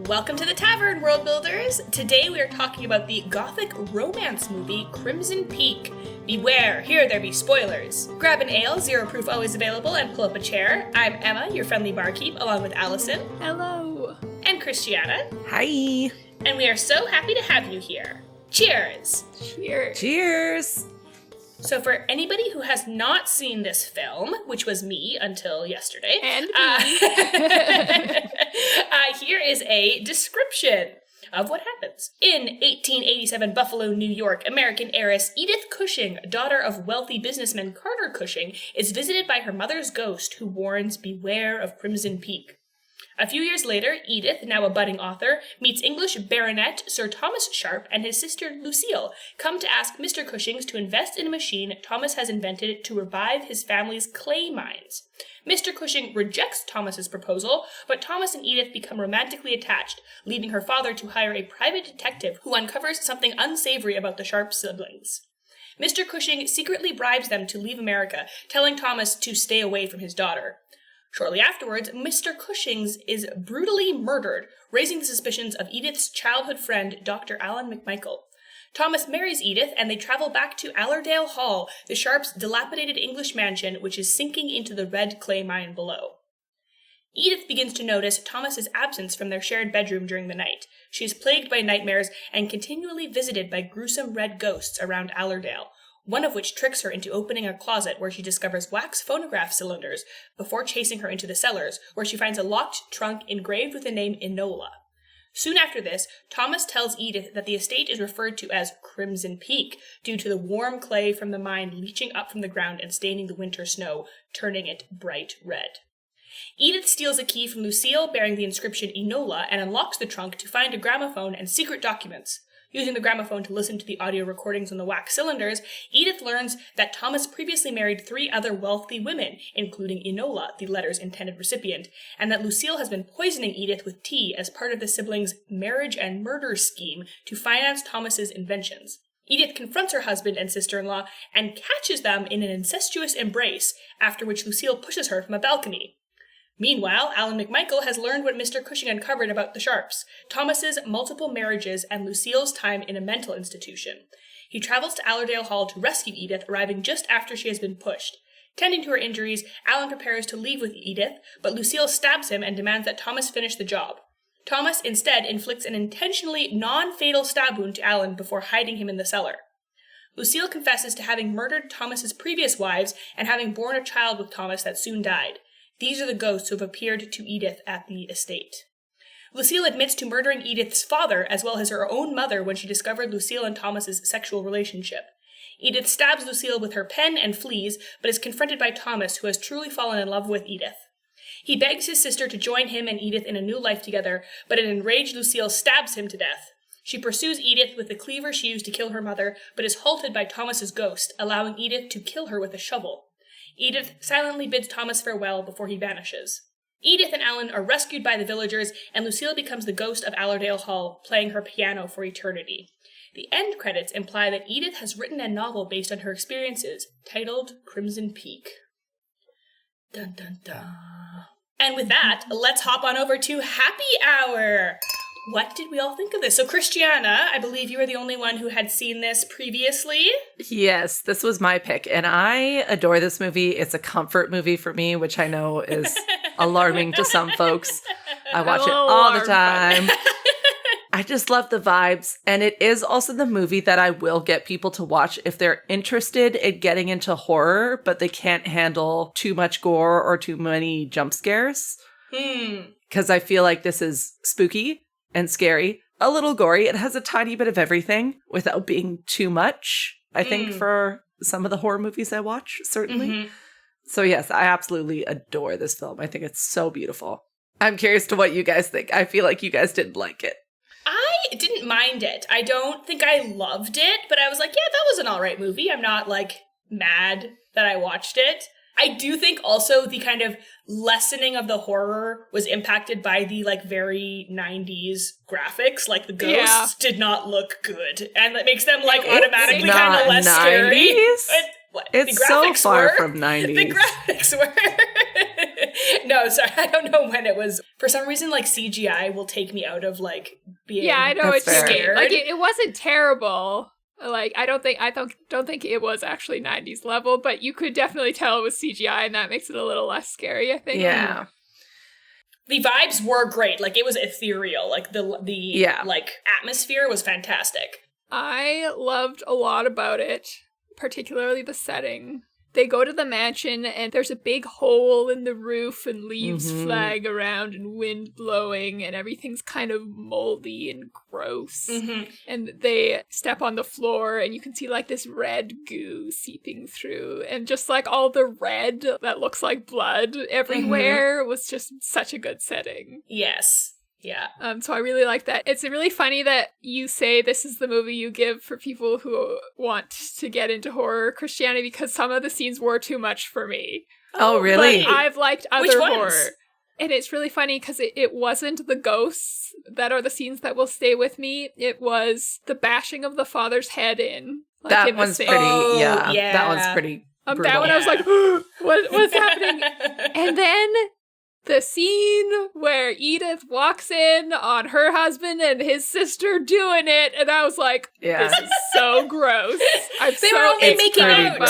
Welcome to the Tavern, World Builders! Today we are talking about the Gothic romance movie Crimson Peak. Beware, here there be spoilers. Grab an ale, zero proof always available, and pull up a chair. I'm Emma, your friendly barkeep, along with Allison. Hello. And Christiana. Hi. And we are so happy to have you here. Cheers! Cheers. Cheers. So for anybody who has not seen this film, which was me until yesterday, And here is a description of what happens. In 1887 Buffalo, New York, American heiress Edith Cushing, daughter of wealthy businessman Carter Cushing, is visited by her mother's ghost who warns beware of Crimson Peak. A few years later, Edith, now a budding author, meets English baronet Sir Thomas Sharp and his sister Lucille, come to ask Mr. Cushing to invest in a machine Thomas has invented to revive his family's clay mines. Mr. Cushing rejects Thomas's proposal, but Thomas and Edith become romantically attached, leading her father to hire a private detective who uncovers something unsavory about the Sharp siblings. Mr. Cushing secretly bribes them to leave America, telling Thomas to stay away from his daughter. Shortly afterwards, Mr. Cushing's is brutally murdered, raising the suspicions of Edith's childhood friend, Dr. Alan McMichael. Thomas marries Edith, and they travel back to Allerdale Hall, the Sharps' dilapidated English mansion, which is sinking into the red clay mine below. Edith begins to notice Thomas's absence from their shared bedroom during the night. She is plagued by nightmares and continually visited by gruesome red ghosts around Allerdale, one of which tricks her into opening a closet where she discovers wax phonograph cylinders before chasing her into the cellars, where she finds a locked trunk engraved with the name Enola. Soon after this, Thomas tells Edith that the estate is referred to as Crimson Peak due to the warm clay from the mine leaching up from the ground and staining the winter snow, turning it bright red. Edith steals a key from Lucille bearing the inscription Enola and unlocks the trunk to find a gramophone and secret documents. Using the gramophone to listen to the audio recordings on the wax cylinders, Edith learns that Thomas previously married 3 other wealthy women, including Enola, the letter's intended recipient, and that Lucille has been poisoning Edith with tea as part of the siblings' marriage and murder scheme to finance Thomas's inventions. Edith confronts her husband and sister-in-law and catches them in an incestuous embrace, after which Lucille pushes her from a balcony. Meanwhile, Alan McMichael has learned what Mr. Cushing uncovered about the Sharps, Thomas's multiple marriages and Lucille's time in a mental institution. He travels to Allerdale Hall to rescue Edith, arriving just after she has been pushed. Tending to her injuries, Alan prepares to leave with Edith, but Lucille stabs him and demands that Thomas finish the job. Thomas instead inflicts an intentionally non-fatal stab wound to Alan before hiding him in the cellar. Lucille confesses to having murdered Thomas's previous wives and having borne a child with Thomas that soon died. These are the ghosts who have appeared to Edith at the estate. Lucille admits to murdering Edith's father as well as her own mother when she discovered Lucille and Thomas's sexual relationship. Edith stabs Lucille with her pen and flees, but is confronted by Thomas, who has truly fallen in love with Edith. He begs his sister to join him and Edith in a new life together, but an enraged Lucille stabs him to death. She pursues Edith with the cleaver she used to kill her mother, but is halted by Thomas's ghost, allowing Edith to kill her with a shovel. Edith silently bids Thomas farewell before he vanishes. Edith and Alan are rescued by the villagers, and Lucille becomes the ghost of Allerdale Hall, playing her piano for eternity. The end credits imply that Edith has written a novel based on her experiences, titled Crimson Peak. Dun dun dun. And with that, let's hop on over to Happy Hour! What did we all think of this? So, Christiana, I believe you were the only one who had seen this previously. Yes, this was my pick, and I adore this movie. It's a comfort movie for me, which I know is alarming to some folks. I watch it all the time. I just love the vibes, and it is also the movie that I will get people to watch if they're interested in getting into horror, but they can't handle too much gore or too many jump scares. Because I feel like this is spooky and scary, a little gory. It has a tiny bit of everything without being too much, I think, for some of the horror movies I watch, certainly. Mm-hmm. So yes, I absolutely adore this film. I think it's so beautiful. I'm curious to what you guys think. I feel like you guys didn't like it. I didn't mind it. I don't think I loved it, but I was like, yeah, that was an all right movie. I'm not, mad that I watched it. I do think also the kind of lessening of the horror was impacted by the, very 90s graphics. The ghosts did not look good. And that makes them, automatically kind of less 90s? Scary. But, it's so far from 90s. The graphics were. No, No, sorry, I don't know when it was. For some reason, like, CGI will take me out of, like, being I know it's scared. Like, it wasn't terrible. Like, I don't think it was actually 90s level, but you could definitely tell it was CGI, and that makes it a little less scary, I think. Yeah. The vibes were great. Like, it was ethereal. Like, the like, atmosphere was fantastic. I loved a lot about it, particularly the setting. They go to the mansion, and there's a big hole in the roof, and leaves flag around, and wind blowing, and everything's kind of moldy and gross. And they step on the floor, and you can see, like, this red goo seeping through, and just, like, all the red that looks like blood everywhere was just such a good setting. Yes. Yeah. So I really like that. It's really funny that you say this is the movie you give for people who want to get into horror Christianity, because some of the scenes were too much for me. Oh, really? But I've liked other Which ones? horror. And it's really funny because it wasn't the ghosts that are the scenes that will stay with me. It was the bashing of the father's head in. Like, that in one's the pretty, Oh, yeah. That one's pretty brutal. that one I was like, what's happening? And then the scene where Edith walks in on her husband and his sister doing it, and I was like, this is so gross. They were only making out.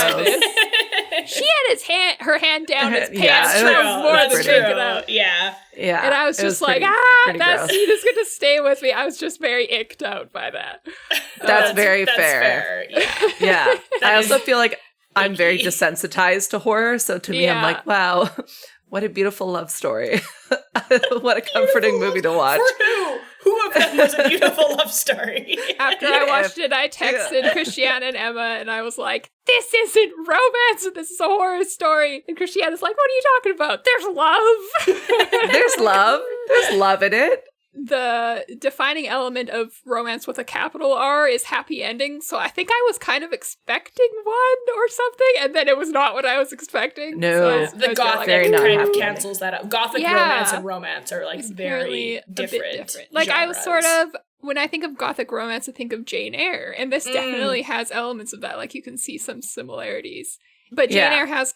She had her hand down his pants. Yeah, That was more than true. making out. Yeah. Yeah. And I was just like, pretty that gross. scene is going to stay with me. I was just very icked out by that. That's very fair. Yeah. Yeah. I also is feel like I'm very desensitized to horror, so to me, I'm like, wow, what a beautiful love story. What a comforting movie to watch. For who? Who of them was a beautiful love story? After I watched it, I texted Christiane and Emma, and I was like, this isn't romance, this is a horror story. And Christiana's like, what are you talking about? There's love. There's love. There's love in it. The defining element of romance with a capital R is happy ending, so I think I was kind of expecting one or something, and then it was not what I was expecting. No. So The Gothic very not kind of happy cancels that out. Gothic romance are like It's very apparently a different. bit different. Like, I was genres. sort of, when I think of Gothic romance, I think of Jane Eyre, and this definitely has elements of that. Like, you can see some similarities. But Jane Eyre has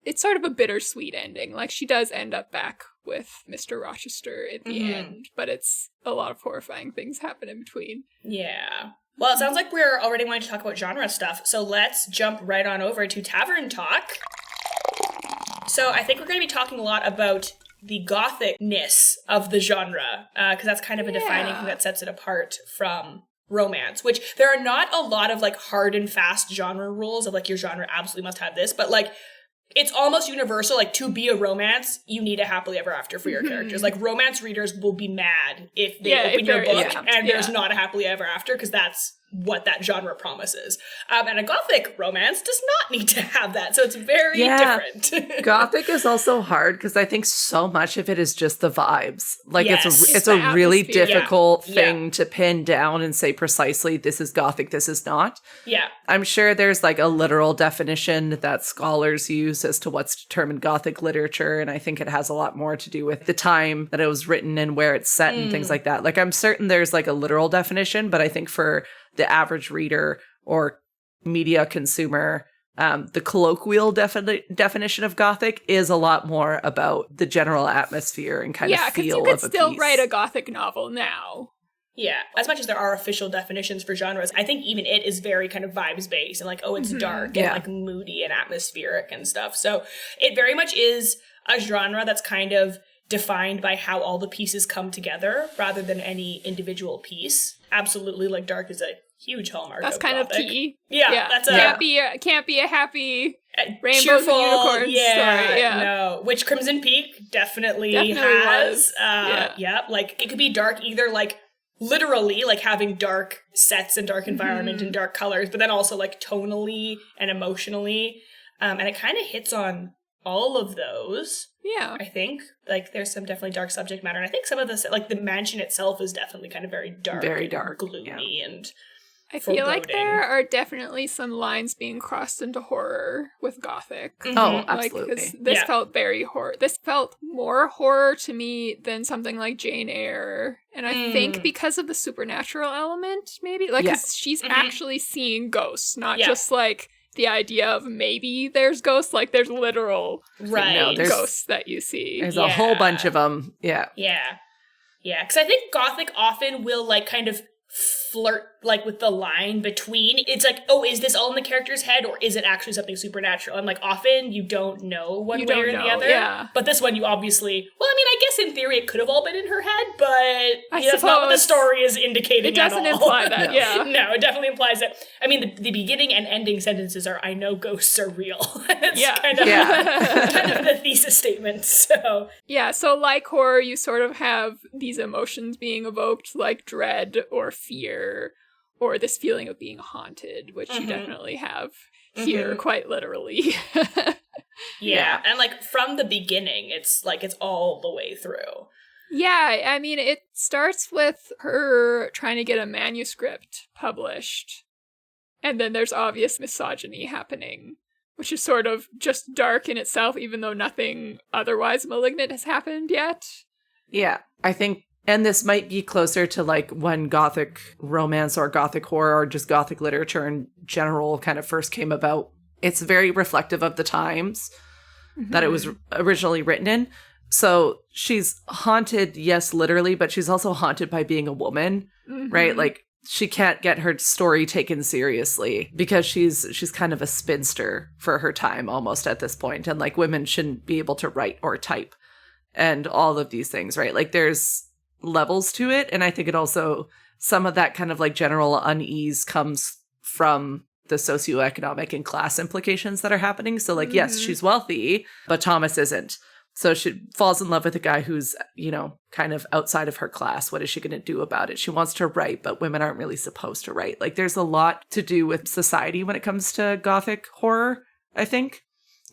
it's sort of a bittersweet ending. Like, she does end up back with Mr. Rochester at the end, but it's a lot of horrifying things happen in between. Yeah. Well, it sounds like we're already wanting to talk about genre stuff, so let's jump right on over to Tavern Talk. So I think we're going to be talking a lot about the Gothicness of the genre, because that's kind of a defining thing that sets it apart from romance, which there are not a lot of like hard and fast genre rules of like your genre absolutely must have this, but like it's almost universal. Like, to be a romance, you need a happily ever after for your characters. Like, romance readers will be mad if they open your book and there's not a happily ever after, because that's what that genre promises. And a Gothic romance does not need to have that, so it's very different. Gothic is also hard because I think so much of it is just the vibes. Like, it's the a really atmosphere. difficult thing to pin down and say precisely, this is Gothic, this is not. Yeah. I'm sure there's like a literal definition that scholars use as to what's determined Gothic literature, and I think it has a lot more to do with the time that it was written and where it's set and things like that. Like, I'm certain there's like a literal definition, but I think for the average reader or media consumer, the colloquial definition of Gothic is a lot more about the general atmosphere and kind of feel of a piece. Yeah, because you could still write a Gothic novel now. Yeah, as much as there are official definitions for genres, I think even it is very kind of vibes-based and like, oh, it's dark and like moody and atmospheric and stuff. So it very much is a genre that's kind of defined by how all the pieces come together rather than any individual piece. Absolutely, like, dark is a huge hallmark. That's of kind Gothic. of key. Yeah, that's can't be a happy rainbows cheerful, and unicorns story. Yeah, no. Which Crimson Peak definitely was. has. Like, it could be dark either like literally, like having dark sets and dark environment and dark colors, but then also like tonally and emotionally, and it kind of hits on all of those. Yeah, I think like there's some definitely dark subject matter, and I think some of the like the mansion itself is definitely kind of very dark, gloomy, and I feel like there are definitely some lines being crossed into horror with Gothic. Oh, absolutely. Because this felt very horror. This felt more horror to me than something like Jane Eyre, and I think because of the supernatural element, maybe like because she's actually seeing ghosts, not just like the idea of maybe there's ghosts, like there's literal Right. ghosts that you see. There's a whole bunch of them. Yeah. Yeah. Yeah, because I think Gothic often will, like, kind of flirt, like, with the line between, it's like, oh, is this all in the character's head, or is it actually something supernatural? And, like, often you don't know one way or the other. Yeah. But this one you obviously, well, I mean, I guess in theory it could have all been in her head, but I that's not what the suppose story is indicating it doesn't at all. imply that, yeah. No, it definitely implies that, I mean, the beginning and ending sentences are, I know ghosts are real. It's kind of the thesis statement, so. Yeah, so like horror, you sort of have these emotions being evoked, like dread or fear, or this feeling of being haunted, which you definitely have here, quite literally. Yeah, and like from the beginning, it's like it's all the way through. Yeah, I mean, it starts with her trying to get a manuscript published, and then there's obvious misogyny happening, which is sort of just dark in itself, even though nothing otherwise malignant has happened yet. Yeah, I think, and this might be closer to like when Gothic romance or Gothic horror or just Gothic literature in general kind of first came about. It's very reflective of the times that it was originally written in. So she's haunted, yes, literally, but she's also haunted by being a woman, right? Like she can't get her story taken seriously because she's kind of a spinster for her time almost at this point. And like women shouldn't be able to write or type and all of these things, right? Like there's levels to it. And I think it also, some of that kind of like general unease comes from the socioeconomic and class implications that are happening. So like, yes, she's wealthy, but Thomas isn't. So she falls in love with a guy who's, you know, kind of outside of her class. What is she going to do about it? She wants to write, but women aren't really supposed to write. Like there's a lot to do with society when it comes to Gothic horror, I think,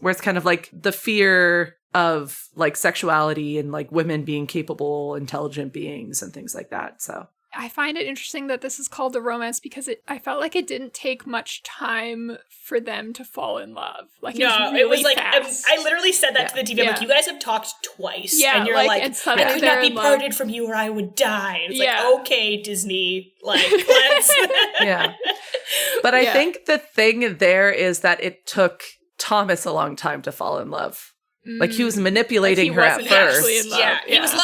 where it's kind of like the fear of like sexuality and like women being capable, intelligent beings and things like that. So I find it interesting that this is called a romance because I felt like it didn't take much time for them to fall in love. Like it was like fast. I literally said that to the TV. I'm like, you guys have talked twice, and you're like and I could not be parted from you, or I would die. It's like, okay, Disney, like let's. Yeah, but I think the thing there is that it took Thomas a long time to fall in love. Like he was manipulating her at first.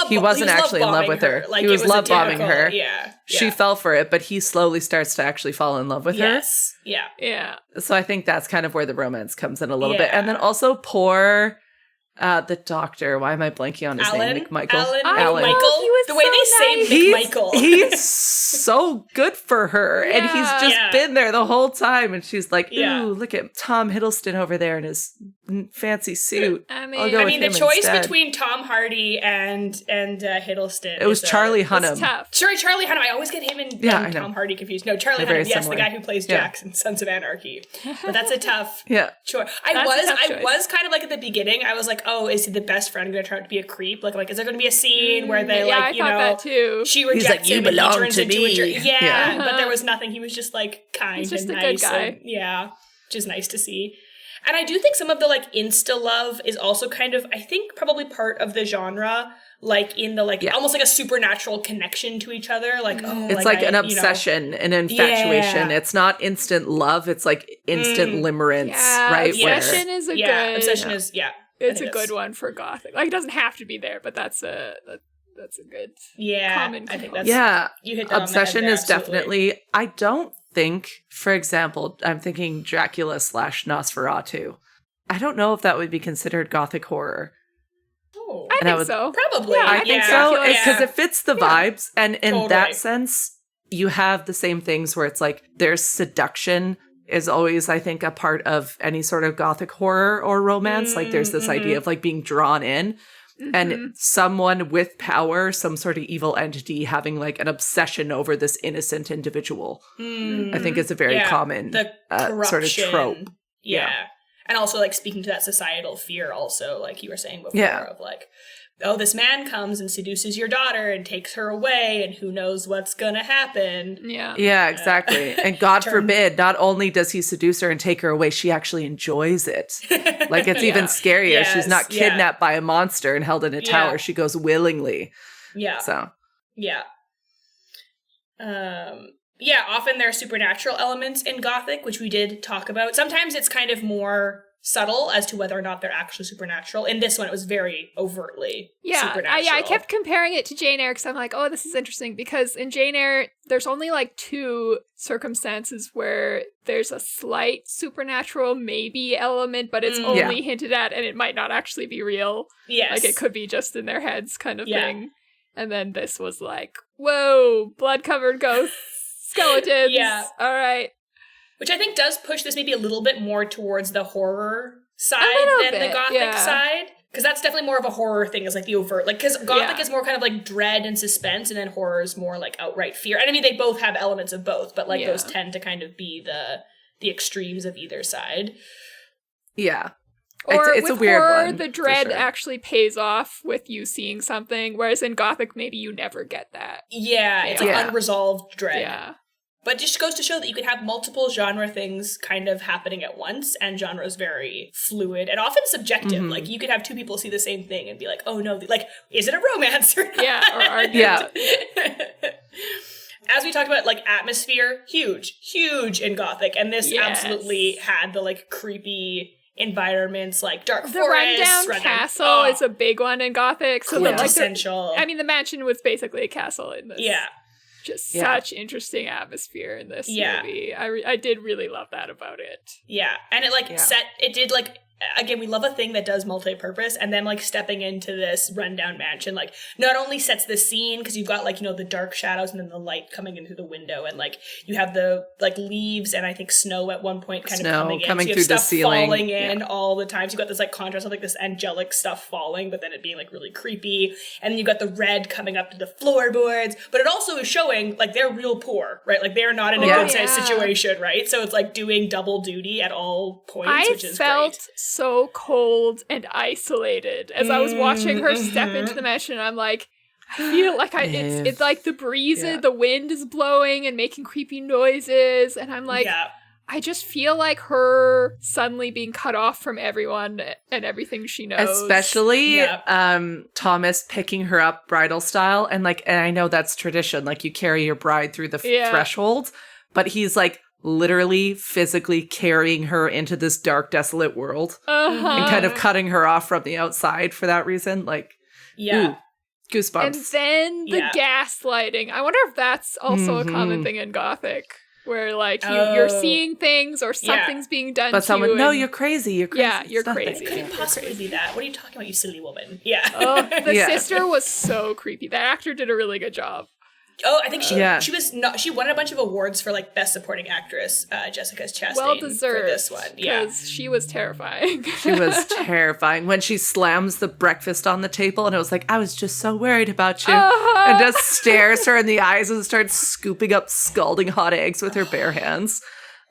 He wasn't actually in love with her. Like, he was love bombing her. Yeah. She fell for it, but he slowly starts to actually fall in love with her. Yeah. So I think that's kind of where the romance comes in a little bit. And then also poor the doctor. Why am I blanking on his name? McMichael. Alan. Michael. The way they say McMichael. He's so good for her. And he's just been there the whole time. And she's like, ooh, look at Tom Hiddleston over there in his fancy suit. I mean the choice between Tom Hardy and Hiddleston. It was Charlie Hunnam. Sorry, Charlie Hunnam. I always get him and Tom Hardy confused. No, Charlie Hunnam. Yes, the guy who plays Jax in Sons of Anarchy. But that's a tough choice. I was kind of like at the beginning. I was like, oh, is he the best friend going to turn out to be a creep? Like, is there going to be a scene where they like, you know, that too. She rejects him and he turns into a jerk. Yeah, but there was nothing. He was just like kind and nice. Good guy. And, just nice to see. And I do think some of the like insta love is also kind of, I think, probably part of the genre. Like in the like almost like a supernatural connection to each other. Like it's like an obsession, an infatuation. It's not instant love. It's like instant limerence, right? Obsession is a good. Obsession is It's a good one for Gothic. Like it doesn't have to be there, but that's a good common component. I think that's you hit that obsession on the head there, is definitely. I don't think, for example, I'm thinking Dracula / Nosferatu. I don't know if that would be considered Gothic horror. Oh, I think so. Probably. I think so because it fits the vibes, and in that sense, you have the same things where it's like there's seduction is always, I think, a part of any sort of Gothic horror or romance. Like there's this idea of like being drawn in. And someone with power, some sort of evil entity having like an obsession over this innocent individual. I think it's a very common sort of trope. Yeah. And also like speaking to that societal fear also, like you were saying before, of like, oh, this man comes and seduces your daughter and takes her away and who knows what's gonna happen. Yeah, exactly. And God forbid, not only does he seduce her and take her away, she actually enjoys it. Like it's even scarier. She's not kidnapped by a monster and held in a tower. She goes willingly. Yeah. So. Yeah. Yeah, often there are supernatural elements in Gothic, which we did talk about. Sometimes it's kind of more subtle as to whether or not they're actually supernatural. In this one, it was very overtly supernatural. I kept comparing it to Jane Eyre because I'm like, oh, this is interesting, because in Jane Eyre, there's only like 2 circumstances where there's a slight supernatural maybe element, but it's only hinted at and it might not actually be real. Yes. Like it could be just in their heads kind of thing. And then this was like, whoa, blood-covered ghosts, skeletons. Yeah. All right. Which I think does push this maybe a little bit more towards the horror side than the Gothic side. Because that's definitely more of a horror thing, is like the overt. Like, because Gothic is more kind of like dread and suspense, and then horror is more like outright fear. And I mean, they both have elements of both, but like those tend to kind of be the extremes of either side. Yeah. Or it's with a weird horror, one, the dread sure. actually pays off with you seeing something, whereas in Gothic, maybe you never get that. Yeah, it's like unresolved dread. Yeah. But it just goes to show that you can have multiple genre things kind of happening at once, and genre is very fluid and often subjective. Mm-hmm. Like, you could have 2 people see the same thing and be like, oh no, like, is it a romance or not? Yeah, or argument. As we talked about, like, atmosphere, huge in Gothic, and this absolutely had the, like, creepy environments, like dark the forests. rundown castle is a big one in Gothic. So essential. I mean, the mansion was basically a castle in this. Yeah. Just such interesting atmosphere in this movie. I did really love that about it. Yeah, and it it did like, again, we love a thing that does multi-purpose, and then like stepping into this rundown mansion, like not only sets the scene, because you've got like, you know, the dark shadows and then the light coming in through the window, and like you have the like leaves and I think snow at one point kind of coming in. So you have through stuff the ceiling. falling in all the time. So you've got this like contrast of like this angelic stuff falling, but then it being like really creepy. And then you've got the red coming up to the floorboards, but it also is showing like they're real poor, right? Like they're not in a good situation, right? So it's like doing double duty at all points, which is great. So cold and isolated as I was watching her step into the mansion. I'm like, I feel like it's like the breeze, the wind is blowing and making creepy noises, and I'm like, I just feel like her suddenly being cut off from everyone and everything she knows. Especially Thomas picking her up bridal style, and I know that's tradition, like you carry your bride through the threshold, but he's like literally physically carrying her into this dark, desolate world and kind of cutting her off from the outside for that reason. Like, ooh, goosebumps. And then the gaslighting. I wonder if that's also a common thing in Gothic, where like you're seeing things or something's being done but to someone, you. no, you're crazy. You're crazy. Yeah, you're crazy. It couldn't possibly be that. What are you talking about, you silly woman? Yeah. The sister was so creepy. That actor did a really good job. Oh, I think she won a bunch of awards for like best supporting actress, Jessica Chastain. Well deserved for this one. Yeah, because she was terrifying. She was terrifying when she slams the breakfast on the table, and it was like, I was just so worried about you, and just stares her in the eyes and starts scooping up scalding hot eggs with her bare hands.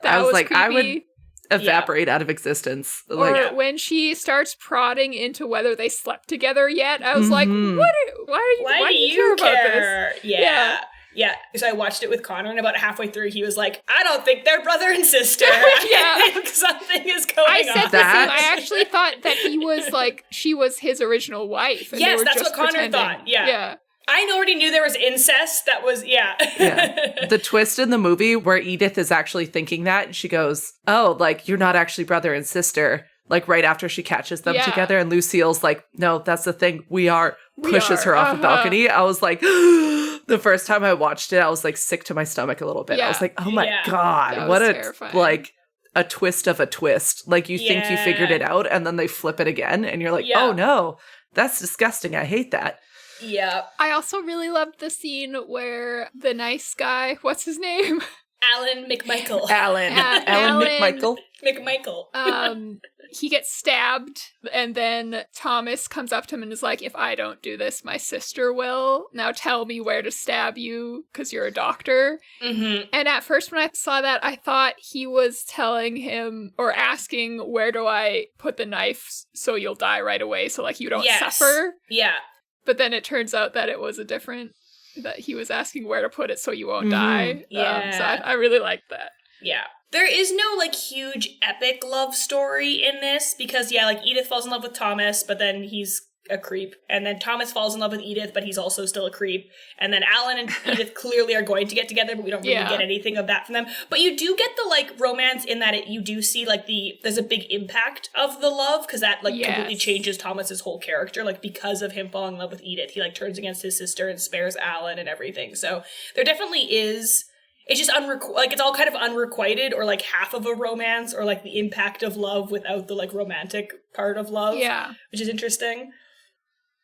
That was like, creepy. I would evaporate out of existence. Or when she starts prodding into whether they slept together yet, I was like, why do you care about this? Yeah. So I watched it with Connor, and about halfway through, he was like, I don't think they're brother and sister. I think something is going on. I said the same. I actually thought that he was like, she was his original wife. And yes, they were that's just what Connor pretending. thought. Yeah. I already knew there was incest. That was, The twist in the movie where Edith is actually thinking that, and she goes, oh, like, you're not actually brother and sister. Like, right after she catches them together, and Lucille's like, no, that's the thing. We are. Pushes her off a balcony. I was like, the first time I watched it, I was like sick to my stomach a little bit. I was like, oh my God, what terrifying. a twist of a twist. Like, you think you figured it out, and then they flip it again, and you're like, oh no, that's disgusting. I hate that. Yeah. I also really loved the scene where the nice guy, what's his name? Alan McMichael. Alan McMichael. He gets stabbed, and then Thomas comes up to him and is like, if I don't do this, my sister will. Now tell me where to stab you, because you're a doctor. Mm-hmm. And at first when I saw that, I thought he was telling him, or asking, where do I put the knife so you'll die right away, so like you don't suffer? Yeah. But then it turns out that it was that he was asking where to put it so you won't die. Yeah. So I really liked that. Yeah. There is no, like, huge epic love story in this, because, like, Edith falls in love with Thomas, but then he's a creep. And then Thomas falls in love with Edith, but he's also still a creep. And then Alan and Edith clearly are going to get together, but we don't really get anything of that from them. But you do get the, like, romance in that you do see, like, there's a big impact of the love, because that, like, completely changes Thomas's whole character. Like, because of him falling in love with Edith, he, like, turns against his sister and spares Alan and everything. So there definitely is... It's just it's all kind of unrequited, or like half of a romance, or like the impact of love without the like romantic part of love. Yeah. Which is interesting.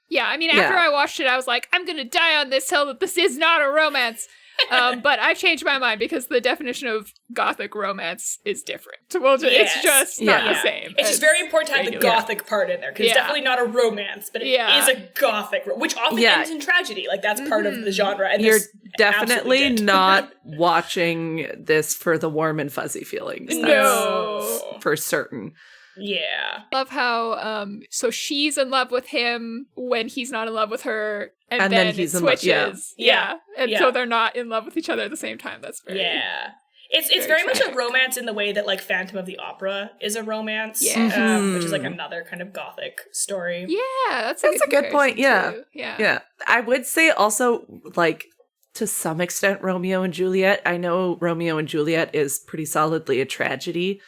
Yeah, I mean, after I watched it, I was like, I'm gonna die on this hill that this is not a romance. But I changed my mind because the definition of Gothic romance is different. Well, it's just not the same. It's just very important to have the Gothic part in there, because it's definitely not a romance, but it is a Gothic, which often ends in tragedy. Like, that's part of the genre. And you're definitely not watching this for the warm and fuzzy feelings. That's for certain. Yeah. Love how, so she's in love with him when he's not in love with her, and then it switches. And so they're not in love with each other at the same time. That's very... Yeah. It's very much a romance in the way that, like, Phantom of the Opera is a romance, which is, like, another kind of Gothic story. Yeah, that's a good point, Yeah. I would say also, like, to some extent, Romeo and Juliet. I know Romeo and Juliet is pretty solidly a tragedy,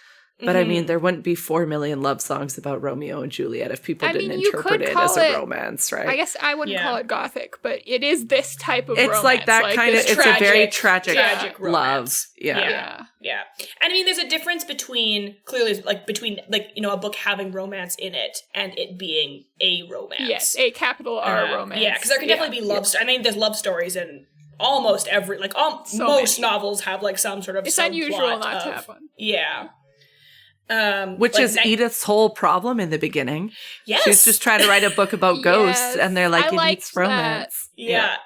but I mean, there wouldn't be 4 million love songs about Romeo and Juliet if people didn't interpret it as a romance, right? I guess I wouldn't call it Gothic, but it is this type of romance. It's like that kind of, it's a very tragic love. Yeah. And I mean, there's a difference between, clearly, like, a book having romance in it and it being a romance. Yes, a capital R romance. Yeah, because there can definitely be love stories. I mean, there's love stories in almost every, like, most novels have, like, some sort of It's unusual not to have one. Yeah. Which is Edith's whole problem in the beginning. Yes. She's just trying to write a book about ghosts, and they're like, it needs romance. Yeah.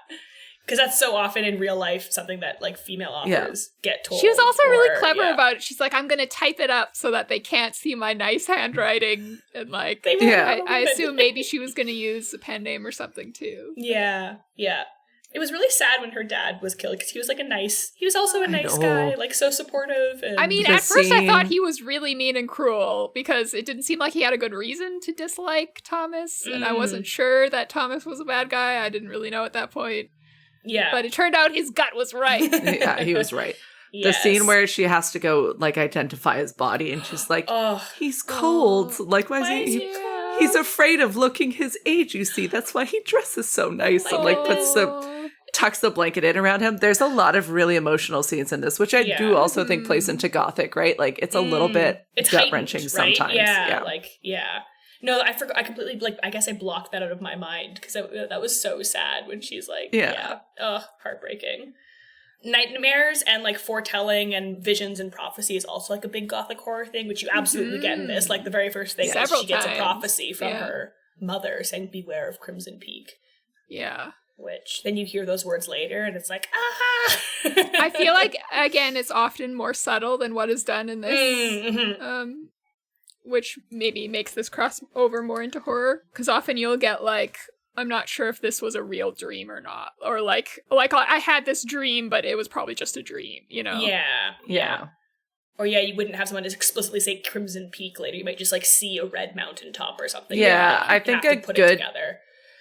Because that's so often in real life something that, like, female authors get told. She was also really clever about it. She's like, I'm going to type it up so that they can't see my nice handwriting. And, like, I assume maybe she was going to use a pen name or something, too. Yeah. It was really sad when her dad was killed, because he was also a nice guy, like, so supportive. And I mean, at first I thought he was really mean and cruel, because it didn't seem like he had a good reason to dislike Thomas, and I wasn't sure that Thomas was a bad guy. I didn't really know at that point. Yeah. But it turned out his gut was right. Yeah, he was right. The scene where she has to go, like, identify his body, and she's like, he's cold. Like, why is he cold? He's afraid of looking his age, you see. That's why he dresses so nice and, like, tucks the blanket in around him. There's a lot of really emotional scenes in this, which I do also think plays into Gothic, right? Like, it's a little bit gut-wrenching sometimes. Yeah. No, I forgot. I completely, like, I guess I blocked that out of my mind, because that was so sad when she's like, heartbreaking. Nightmares and, like, foretelling and visions and prophecy is also, like, a big Gothic horror thing, which you absolutely get in this. Like, the very first thing is she gets a prophecy from her mother saying, beware of Crimson Peak. Yeah. Which, then you hear those words later, and it's like, aha! I feel like, again, it's often more subtle than what is done in this. Which maybe makes this crossover more into horror, because often you'll get, like, I'm not sure if this was a real dream or not. Or, like I had this dream, but it was probably just a dream, you know? Yeah. Or, you wouldn't have someone just explicitly say Crimson Peak later. You might just, like, see a red mountaintop or something. Yeah, I think a good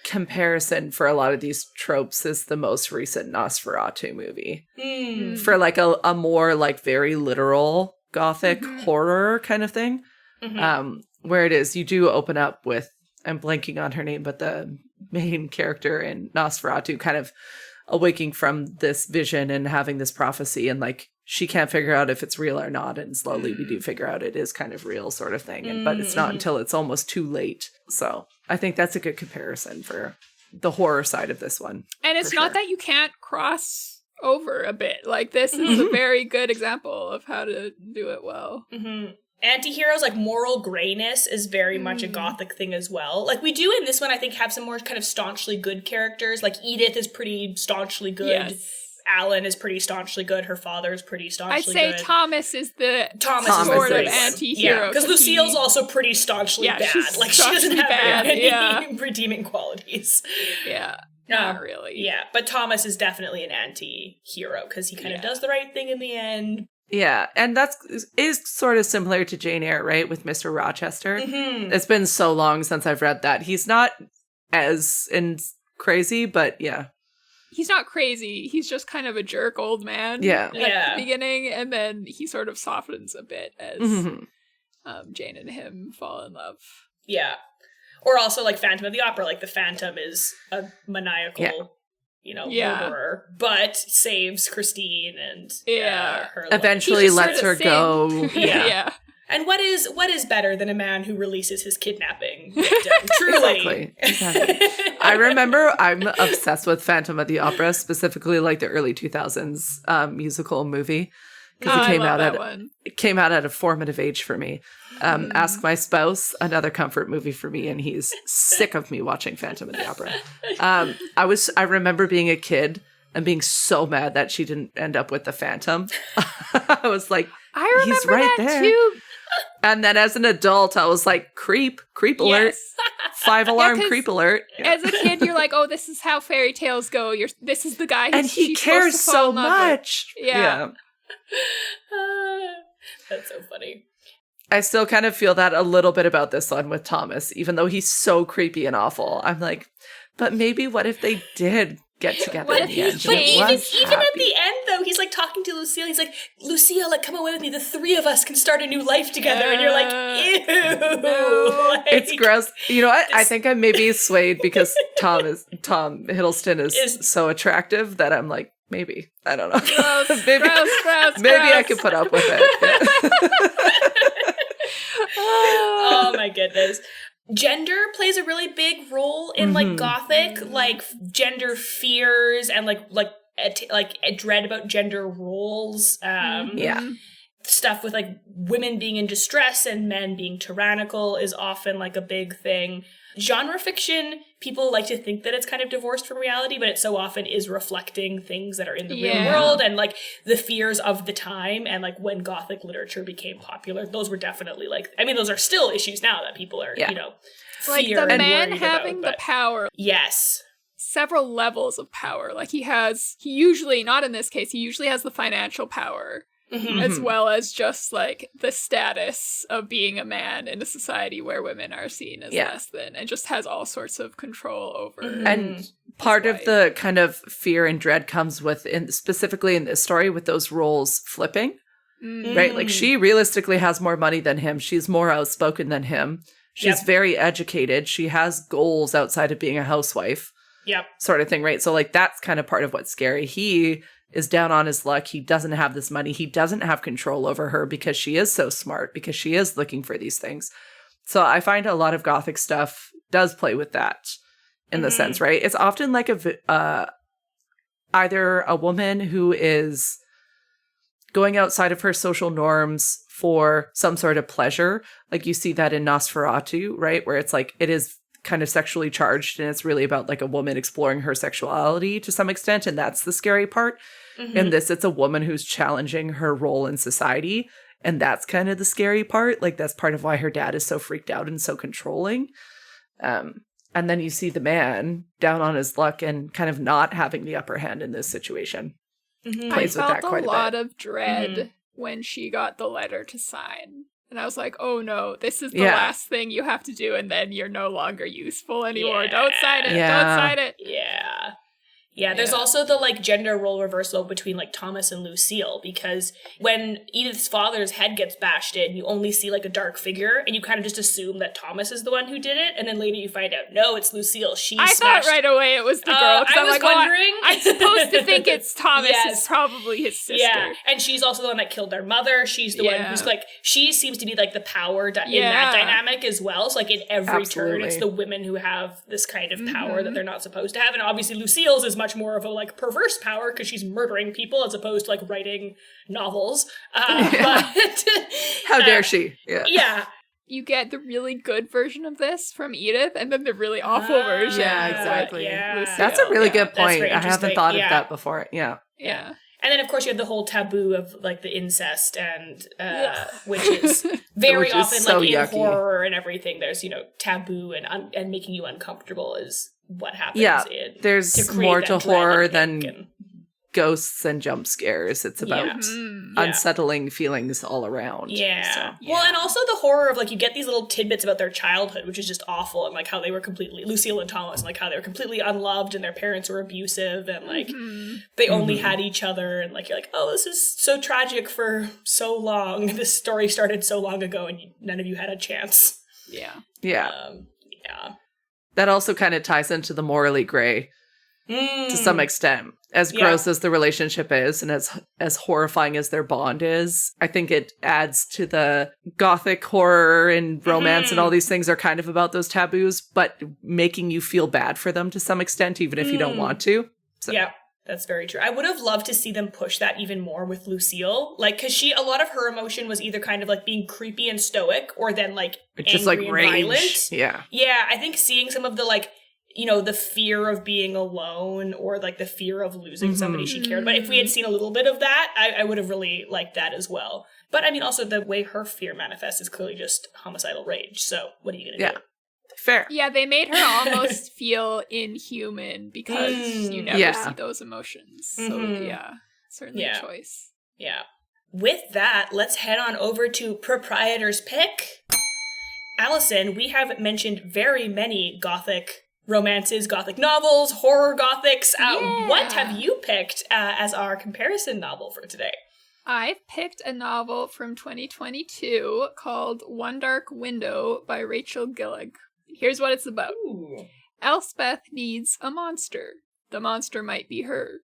comparison for a lot of these tropes is the most recent Nosferatu movie. For, like, a more, like, very literal Gothic horror kind of thing. Where it is, you do open up with, I'm blanking on her name, but the main character in Nosferatu kind of awaking from this vision and having this prophecy, and, like, she can't figure out if it's real or not, and slowly we do figure out it is kind of real, sort of thing. But it's not until it's almost too late. So I think that's a good comparison for the horror side of this one. And it's not that you can't cross over a bit. Like, this is a very good example of how to do it well. Anti-heroes, like, moral grayness is very much a Gothic thing as well. Like, we do in this one, I think, have some more kind of staunchly good characters. Like, Edith is pretty staunchly good. Yes. Alan is pretty staunchly good. Her father is pretty staunchly good. I'd say Thomas is the sort of anti-hero. Yeah, because Lucille's also pretty staunchly bad. Like, she doesn't have any redeeming qualities. Yeah. Not really. Yeah, but Thomas is definitely an anti-hero, because he kind of does the right thing in the end. Yeah, and is sort of similar to Jane Eyre, right? With Mr. Rochester. It's been so long since I've read that. He's not as and crazy, but yeah. He's not crazy. He's just kind of a jerk old man. Yeah. At the beginning, and then he sort of softens a bit as Jane and him fall in love. Yeah. Or also like Phantom of the Opera, like the Phantom is a maniacal, murderer, but saves Christine and her eventually lets her go. Yeah. And what is better than a man who releases his kidnapping victim? Truly. Exactly. I remember I'm obsessed with Phantom of the Opera, specifically like the early 2000s musical movie. Because it came out at a formative age for me. Ask My Spouse, another comfort movie for me, and he's sick of me watching Phantom of the Opera. I remember being a kid and being so mad that she didn't end up with the Phantom. I was like, I remember he's right that there. too. And then as an adult, I was like, creep alert. Yes. 5-alarm creep alert. Yeah. As a kid, you're like, oh, this is how fairy tales go. This is the guy and he cares so much. Yeah. That's so funny. I still kind of feel that a little bit about this one with Thomas, even though he's so creepy and awful. I'm like, but maybe what if they did get together in the end? But even at the end, though, he's like talking to Lucille. He's like, Lucille, like, come away with me. The three of us can start a new life together. And you're like, ew. No. Like, it's gross. You know what? I think I maybe swayed because Tom Hiddleston is so attractive that I'm like, maybe. I don't know. Gross, maybe I could put up with it. Oh my goodness. Gender plays a really big role in like Gothic, like gender fears and like a dread about gender roles. Stuff with like women being in distress and men being tyrannical is often like a big thing. Genre fiction, people like to think that it's kind of divorced from reality, but it so often is reflecting things that are in the real world and like the fears of the time. And like when Gothic literature became popular, those were definitely like, I mean, those are still issues now that people are, like the man having the power. Yes. Several levels of power. Like he usually, not in this case, he usually has the financial power. As well as just like the status of being a man in a society where women are seen as less than, and just has all sorts of control over. And part of the kind of fear and dread comes with, specifically in this story, with those roles flipping, right? Like she realistically has more money than him. She's more outspoken than him. She's very educated. She has goals outside of being a housewife. Sort of thing, right? So like that's kind of part of what's scary. He is down on his luck. He doesn't have this money. He doesn't have control over her because she is so smart, because she is looking for these things. So I find a lot of Gothic stuff does play with that in the sense, right? It's often like either a woman who is going outside of her social norms for some sort of pleasure. Like you see that in Nosferatu, right? Where it's like, it is kind of sexually charged and it's really about like a woman exploring her sexuality to some extent, and that's the scary part. In this, it's a woman who's challenging her role in society, and that's kind of the scary part. Like that's part of why her dad is so freaked out and so controlling. And then you see the man down on his luck and kind of not having the upper hand in this situation. Plays with that quite a bit. I felt a lot of dread when she got the letter to sign. And I was like, oh no, this is the last thing you have to do, and then you're no longer useful anymore. Don't sign it. Don't sign it. Yeah, there's also the like gender role reversal between like Thomas and Lucille, because when Edith's father's head gets bashed in, you only see like a dark figure, and you kind of just assume that Thomas is the one who did it, and then later you find out, no, it's Lucille. I thought right away it was the girl. I was wondering. I'm supposed to think it's Thomas. It's probably his sister. Yeah, and she's also the one that killed their mother. She's the one who's like, she seems to be like the power in that dynamic as well. So like in every turn, it's the women who have this kind of power that they're not supposed to have, and obviously Lucille's is much more of a like perverse power because she's murdering people as opposed to like writing novels. But how dare she? You get the really good version of this from Edith, and then the really awful version. Yeah, exactly. That's a really good point. I haven't thought of that before. Yeah. And then, of course, you have the whole taboo of like the incest, and which is very often so like yucky. in horror and everything. There's taboo and making you uncomfortable is what happens. There's more to horror than ghosts and jump scares. It's about unsettling feelings all around. Yeah. So, Well, and also the horror of, like, you get these little tidbits about their childhood, which is just awful, and, like, how they were completely, Lucille and Thomas, and, like, how they were completely unloved, and their parents were abusive, and, like, they only had each other, and, like, you're like, oh, this is so tragic for so long. This story started so long ago, and none of you had a chance. Yeah. Yeah. Yeah. That also kind of ties into the morally gray to some extent. As gross as the relationship is and as horrifying as their bond is, I think it adds to the Gothic horror and romance and all these things are kind of about those taboos, but making you feel bad for them to some extent, even if you don't want to. So. Yeah. That's very true. I would have loved to see them push that even more with Lucille. Like, because a lot of her emotion was either kind of like being creepy and stoic or then like just angry like and rage. violent. Yeah. Yeah, I think seeing some of the like, you know, the fear of being alone or like the fear of losing somebody she cared about. If we had seen a little bit of that, I would have really liked that as well. But I mean, also the way her fear manifests is clearly just homicidal rage. So what are you going to do? Fair. Yeah, they made her almost feel inhuman because you never see those emotions. So, certainly a choice. Yeah. With that, let's head on over to Proprietor's Pick. Allison, we have mentioned very many Gothic romances, Gothic novels, horror Gothics. What have you picked as our comparison novel for today? I've picked a novel from 2022 called One Dark Window by Rachel Gillig. Here's what it's about. Ooh. Elspeth needs a monster. The monster might be her.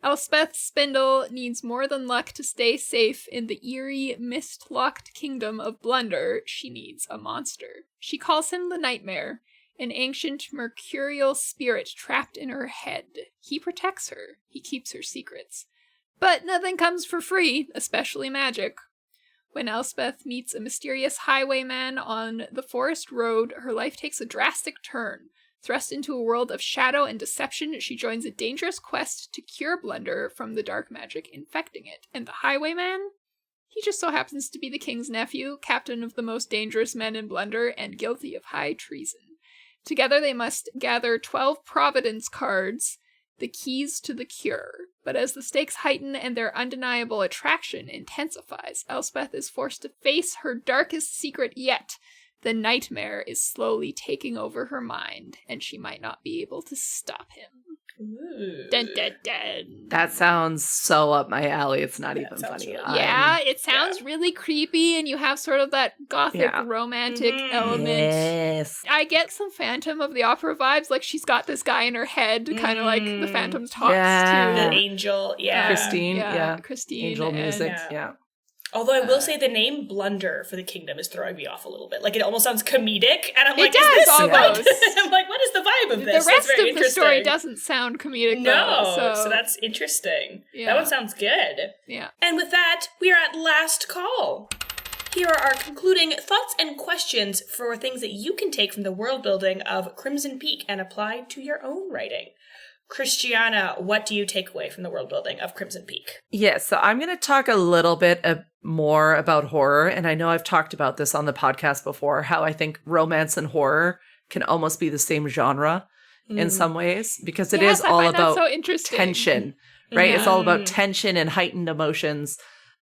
Elspeth Spindle needs more than luck to stay safe in the eerie, mist-locked kingdom of Blunder. She needs a monster. She calls him the Nightmare, an ancient mercurial spirit trapped in her head. He protects her. He keeps her secrets. But nothing comes for free, especially magic. When Elspeth meets a mysterious highwayman on the forest road, her life takes a drastic turn. Thrust into a world of shadow and deception, she joins a dangerous quest to cure Blunder from the dark magic infecting it. And the highwayman? He just so happens to be the king's nephew, captain of the most dangerous men in Blunder, and guilty of high treason. Together they must gather 12 Providence cards, the keys to the cure. But as the stakes heighten and their undeniable attraction intensifies, Elspeth is forced to face her darkest secret yet. The nightmare is slowly taking over her mind, and she might not be able to stop him. Ooh. Dun, dun, dun. That sounds so up my alley. It's not even funny. Really Yeah, it sounds really creepy, and you have sort of that Gothic romantic element. Yes. I get some Phantom of the Opera vibes, like she's got this guy in her head, kind of like the Phantom talks Yeah. to The angel, Christine, Christine. Angel and- music, yeah. Although I will say the name Blunder for the kingdom is throwing me off a little bit. Like, it almost sounds comedic, and I'm like, does, is this almost. I'm like, what is the vibe of this? The rest That's very of the story doesn't sound comedic, No, though, so that's interesting. Yeah. That one sounds good. Yeah. And with that, we are at last call. Here are our concluding thoughts and questions for things that you can take from the world building of Crimson Peak and apply to your own writing. Christiana, what do you take away from the world building of Crimson Peak? Yes, so I'm going to talk a little bit more about horror, and I know I've talked about this on the podcast before, how I think romance and horror can almost be the same genre in some ways, because it is all about tension, right? Yeah. It's all about tension and heightened emotions.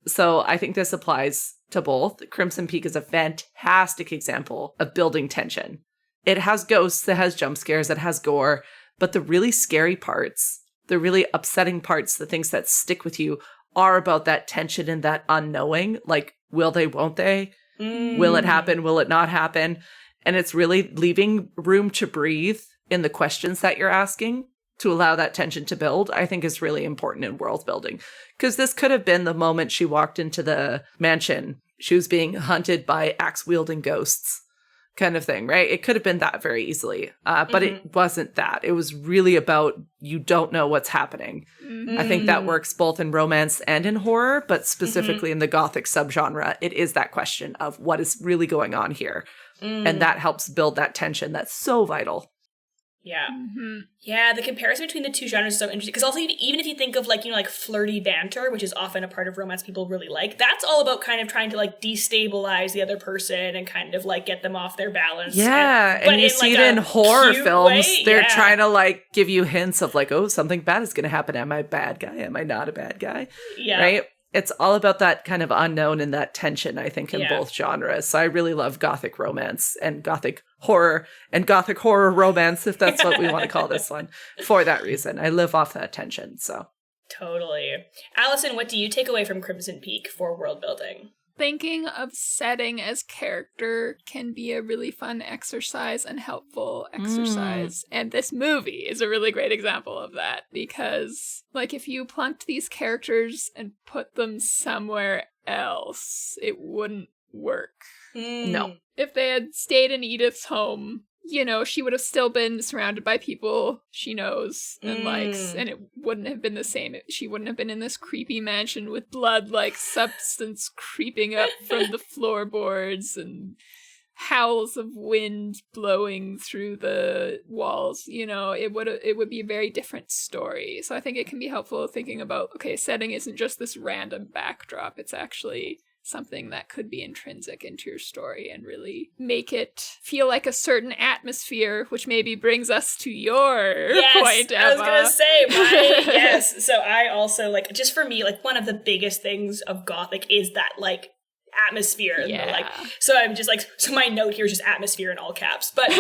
So I think this applies to both. Crimson Peak is a fantastic example of building tension. It has ghosts, it has jump scares, it has gore, but the really scary parts, the really upsetting parts, the things that stick with you are about that tension and that unknowing. Like, will they, won't they? Will it happen? Will it not happen? And it's really leaving room to breathe in the questions that you're asking to allow that tension to build, I think is really important in world building. Because this could have been the moment she walked into the mansion. She was being hunted by axe-wielding ghosts. Kind of thing, right? It could have been that very easily, but it wasn't that. It was really about you don't know what's happening. I think that works both in romance and in horror, but specifically in the Gothic subgenre, it is that question of what is really going on here. And that helps build that tension that's so vital. Yeah. Mm-hmm. Yeah, the comparison between the two genres is so interesting. Because also, even if you think of, like, you know, like flirty banter, which is often a part of romance people really like, that's all about kind of trying to, like, destabilize the other person and kind of, like, get them off their balance. Yeah, and you see it in horror films. They're trying to, like, give you hints of, like, oh, something bad is going to happen. Am I a bad guy? Am I not a bad guy? Yeah. Right? It's all about that kind of unknown and that tension, I think, in both genres. So I really love Gothic romance and Gothic horror romance, if that's what we want to call this one, for that reason. I live off that tension, so. Totally. Allison, what do you take away from Crimson Peak for world building? Thinking of setting as character can be a really fun exercise and helpful exercise. And this movie is a really great example of that because, like, if you plunked these characters and put them somewhere else, it wouldn't work. No. If they had stayed in Edith's home, you know, she would have still been surrounded by people she knows and likes, and it wouldn't have been the same. She wouldn't have been in this creepy mansion with blood-like substance creeping up from the floorboards and howls of wind blowing through the walls. You know, it would be a very different story. So I think it can be helpful thinking about, okay, setting isn't just this random backdrop. It's actually something that could be intrinsic into your story and really make it feel like a certain atmosphere, which maybe brings us to your point, Emma. I was going to say, yes. So I also, like, just for me, like, one of the biggest things of Gothic is that, like, atmosphere. Yeah. And the, like, so I'm just like, so my note here is just atmosphere in all caps. But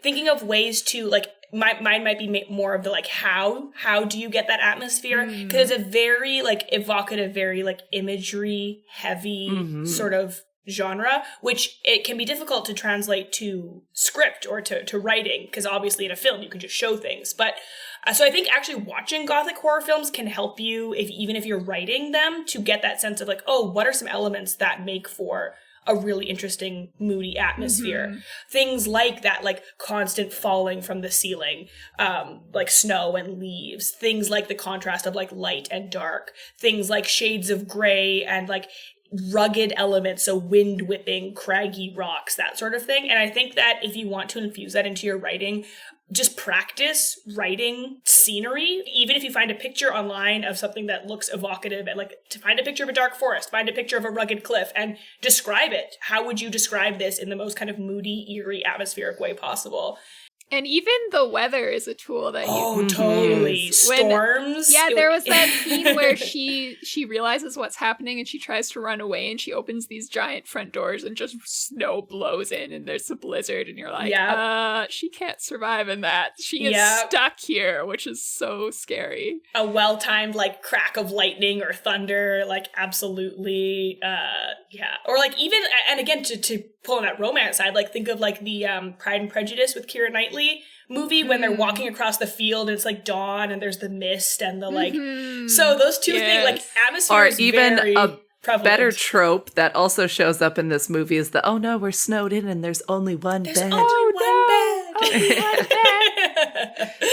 thinking of ways to, like, mine might be more of the, like, how do you get that atmosphere? Because it's a very, like, evocative, very, like, imagery heavy sort of genre, which it can be difficult to translate to script or to writing, because obviously in a film you can just show things. But so I think actually watching Gothic horror films can help you, even if you're writing them, to get that sense of, like, oh, what are some elements that make for a really interesting, moody atmosphere. Things like that, like constant falling from the ceiling, like snow and leaves. Things like the contrast of, like, light and dark. Things like shades of gray and, like, rugged elements, so wind whipping, craggy rocks, that sort of thing. And I think that if you want to infuse that into your writing, just practice writing scenery. Even if you find a picture online of something that looks evocative, and, like, to find a picture of a dark forest, find a picture of a rugged cliff, and describe it. How would you describe this in the most kind of moody, eerie, atmospheric way possible? And even the weather is a tool that you can totally use. Storms. Yeah, there was that scene where she realizes what's happening and she tries to run away and she opens these giant front doors and just snow blows in and there's a blizzard and you're like, she can't survive in that. She is stuck here, which is so scary. A well-timed, like, crack of lightning or thunder, like, absolutely, Or, like, even, and again, to pull on that romance side, like, think of, like, the Pride and Prejudice with Keira Knightley movie when they're walking across the field and it's, like, dawn and there's the mist and the, like, so those two things, like, atmosphere is even very prevalent. Better trope that also shows up in this movie is the, oh no, we're snowed in and there's only one bed. Only one bed.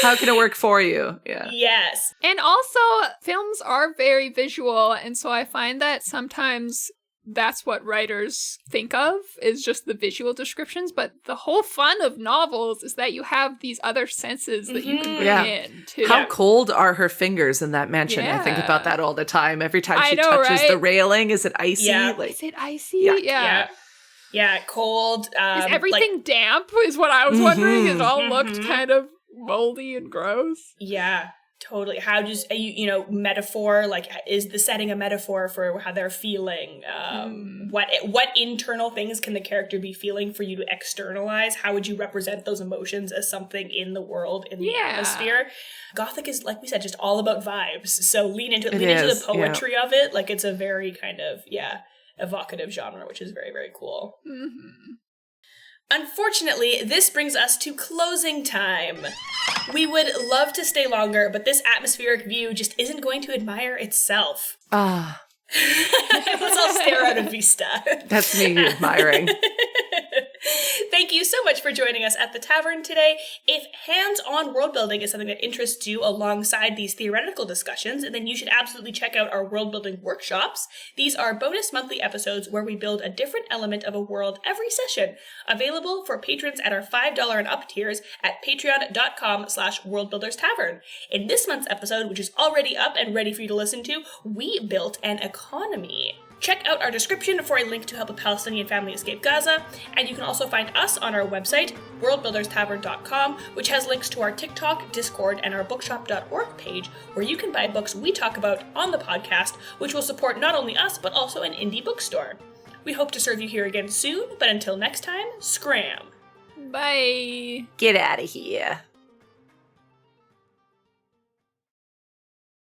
How can it work for you? Yeah. Yes. And also, films are very visual, and so I find that sometimes that's what writers think of, is just the visual descriptions, but the whole fun of novels is that you have these other senses that you can bring in, too. How cold are her fingers in that mansion? I think about that all the time. Every time she touches the railing, is it icy? Yeah. Like, is it icy? Yeah, cold. Is everything damp, is what I was wondering. It all looked kind of moldy and gross. Yeah. Totally. How does, metaphor, like, is the setting a metaphor for how they're feeling? What internal things can the character be feeling for you to externalize? How would you represent those emotions as something in the world, in the atmosphere? Gothic is, like we said, just all about vibes. So lean into it. Lean into the poetry of it. Like, it's a very kind of, evocative genre, which is very, very cool. Unfortunately, this brings us to closing time. We would love to stay longer, but this atmospheric view just isn't going to admire itself. Let's all stare out a vista. That's me admiring. Thank you so much for joining us at the tavern today. If hands-on world building is something that interests you alongside these theoretical discussions, then you should absolutely check out our world building workshops. These are bonus monthly episodes where we build a different element of a world every session, available for patrons at our $5 and up tiers at patreon.com/worldbuilderstavern. In this month's episode, which is already up and ready for you to listen to, we built an economy. Check out our description for a link to help a Palestinian family escape Gaza, and you can also find us on our website, worldbuilderstavern.com, which has links to our TikTok, Discord, and our bookshop.org page, where you can buy books we talk about on the podcast, which will support not only us, but also an indie bookstore. We hope to serve you here again soon, but until next time, scram! Bye! Get out of here.